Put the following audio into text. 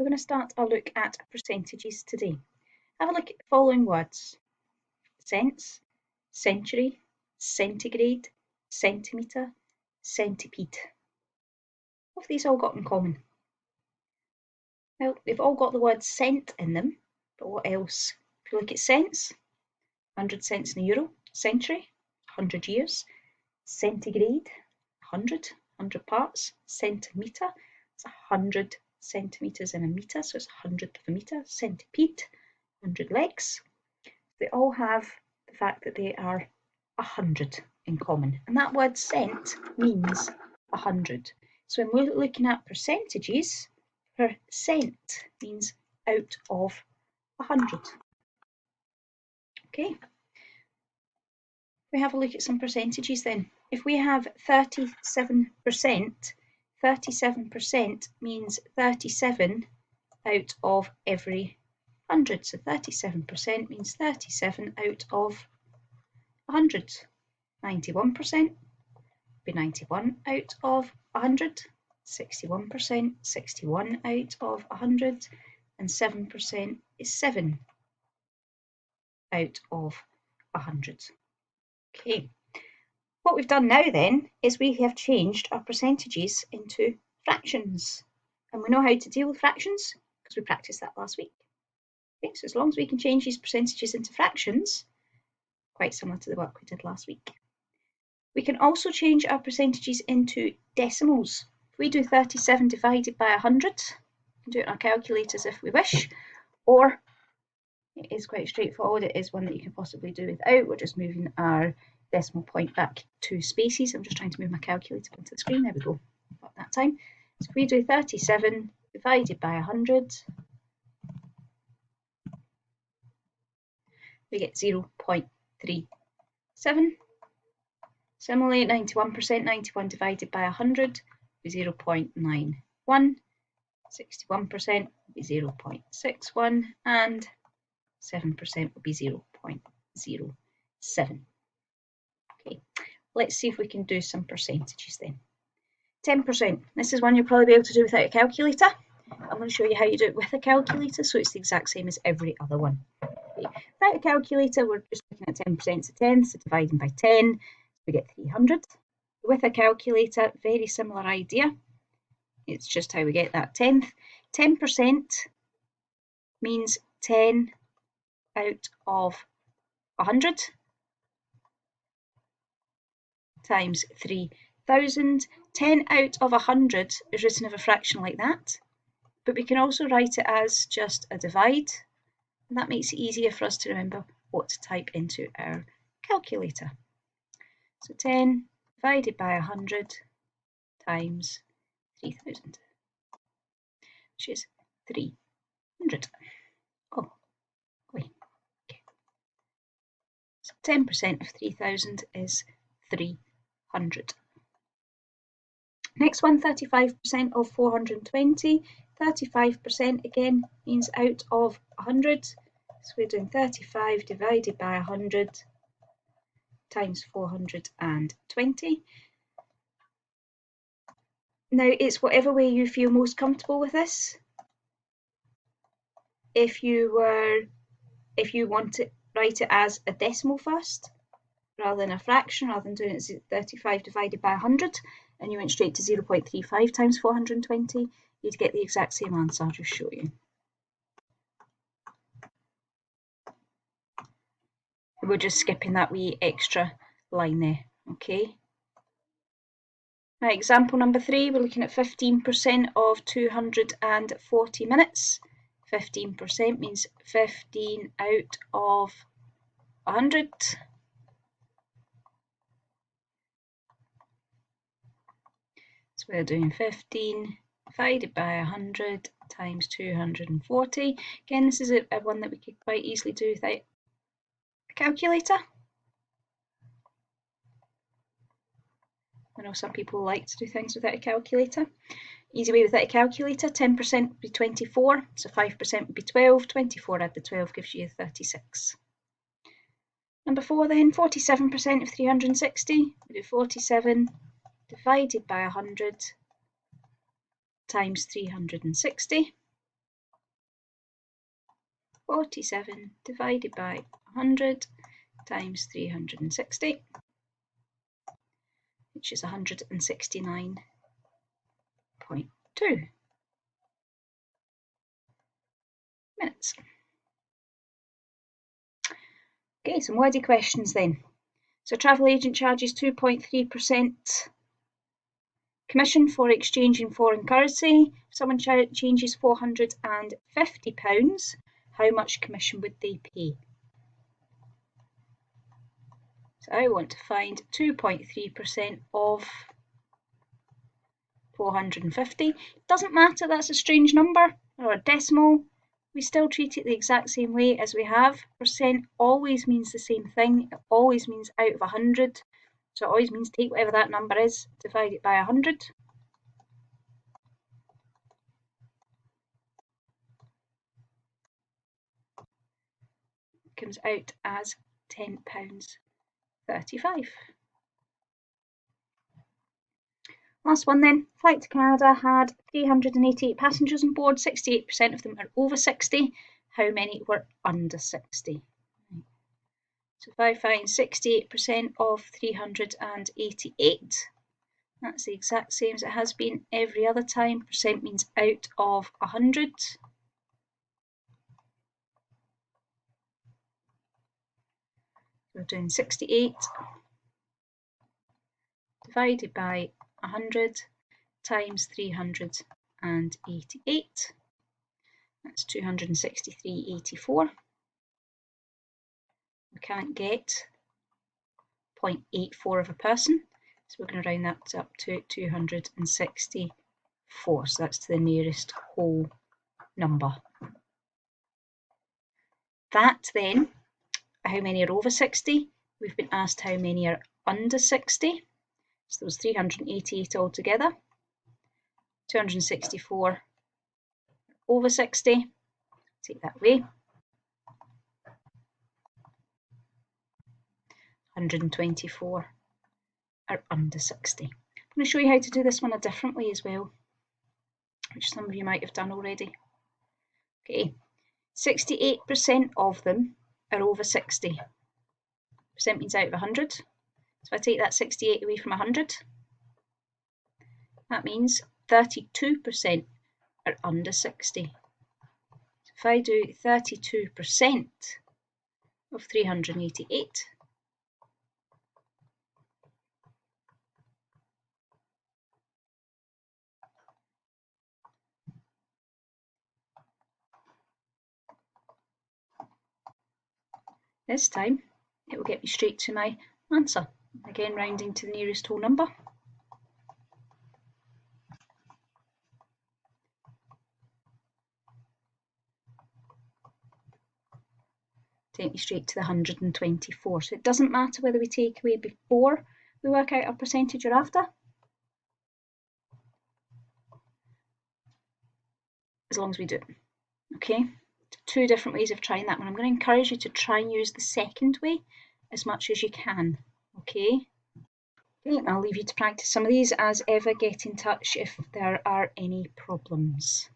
we're going to start our look at percentages today. Have a look at the following words: cents, century, centigrade, centimetre, centipede. What have these all got in common? Well, they've all got the word cent in them, but what else? If you look at cents, 100 cents in a euro, century, 100 years, centigrade, 100 parts, centimetre, it's 100 centimetres in a metre, so it's 100th of a metre, centipede, 100 legs. They all have the fact that they are 100 in common, and that word cent means 100. So when we're looking at percentages, percent means out of 100. Okay, we have a look at some percentages then. If we have 37%, 37% means 37 out of every 100. So 37% means 37 out of 100. 91% be 91 out of 100. 61%, 61 out of 100. And 7% is 7 out of 100. Okay, what we've done now then is we have changed our percentages into fractions, and we know how to deal with fractions because we practiced that last week. Okay, so as long as we can change these percentages into fractions, quite similar to the work we did last week. We can also change our percentages into decimals. If we do 37 divided by 100, we can do it on our calculators if we wish, or it is quite straightforward. It is one that you can possibly do without. We're just moving our decimal point back 2 spaces. I'm just trying to move my calculator onto the screen. There we go. About that time. So if we do 37 divided by 100, we get 0.37. Similarly, 91%, 91 divided by 100 would be 0.91. 61% would be 0.61, and 7% would be 0.07. Okay, let's see if we can do some percentages then. 10%. This is one you'll probably be able to do without a calculator. I'm going to show you how you do it with a calculator, so it's the exact same as every other one. Okay. Without a calculator, we're just looking at 10% to 10, so dividing by 10, we get 300. With a calculator, very similar idea. It's just how we get that tenth. 10% means 10 out of 100 times 3,000. 10 out of 100 is written as a fraction like that, but we can also write it as just a divide, and that makes it easier for us to remember what to type into our calculator. So 10 divided by 100 times 3,000, which is 300. Oh, wait. Okay. So 10% of 3,000 is 300. Next one, 35% of 420. 35% again means out of 100. So we're doing 35 divided by 100 times 420. Now it's whatever way you feel most comfortable with this. If you want to write it as a decimal first, rather than a fraction, rather than doing it as 35 divided by 100, and you went straight to 0.35 times 420, you'd get the exact same answer. I'll just show you. We're just skipping that wee extra line there, okay? Right, example number 3, we're looking at 15% of 240 minutes. 15% means 15 out of 100. So we're doing 15 divided by 100 times 240. Again, this is a one that we could quite easily do without a calculator. I know some people like to do things without a calculator. Easy way without a calculator, 10% would be 24, so 5% would be 12. 24 add the 12 gives you 36. Number 4 then, 47% of 360, we do 47 divided by 100 times 360. 47 divided by 100 times 360, which is 169.2 minutes. Okay, some wordy questions then. So a travel agent charges 2.3% commission for exchanging foreign currency. If someone changes £450, how much commission would they pay? So I want to find 2.3% of 450. Doesn't matter, that's a strange number or a decimal. We still treat it the exact same way as we have. Percent always means the same thing. It always means out of 100. So it always means take whatever that number is, divide it by 100. It comes out as £10.35. Last one then. Flight to Canada had 388 passengers on board. 68% of them are over 60. How many were under 60? So if I find 68% of 388, that's the exact same as it has been every other time. Percent means out of 100. We're doing 68 divided by 100 times 388. That's 263.84. We can't get 0.84 of a person, so we're going to round that up to 264. So that's to the nearest whole number. That then, how many are over 60? We've been asked how many are under 60. So those 388 altogether. 264 over 60. Take that away. 124 are under 60. I'm going to show you how to do this one a different way as well, which some of you might have done already. Okay, 68% of them are over 60. Percent means out of 100. So if I take that 68 away from 100, that means 32% are under 60. So if I do 32% of 388, this time it will get me straight to my answer. Again, rounding to the nearest whole number. Take me straight to the 124. So it doesn't matter whether we take away before we work out our percentage or after, as long as we do it. Okay, two different ways of trying that one. I'm going to encourage you to try and use the second way as much as you can. Okay, I'll leave you to practice some of these. As ever, get in touch if there are any problems.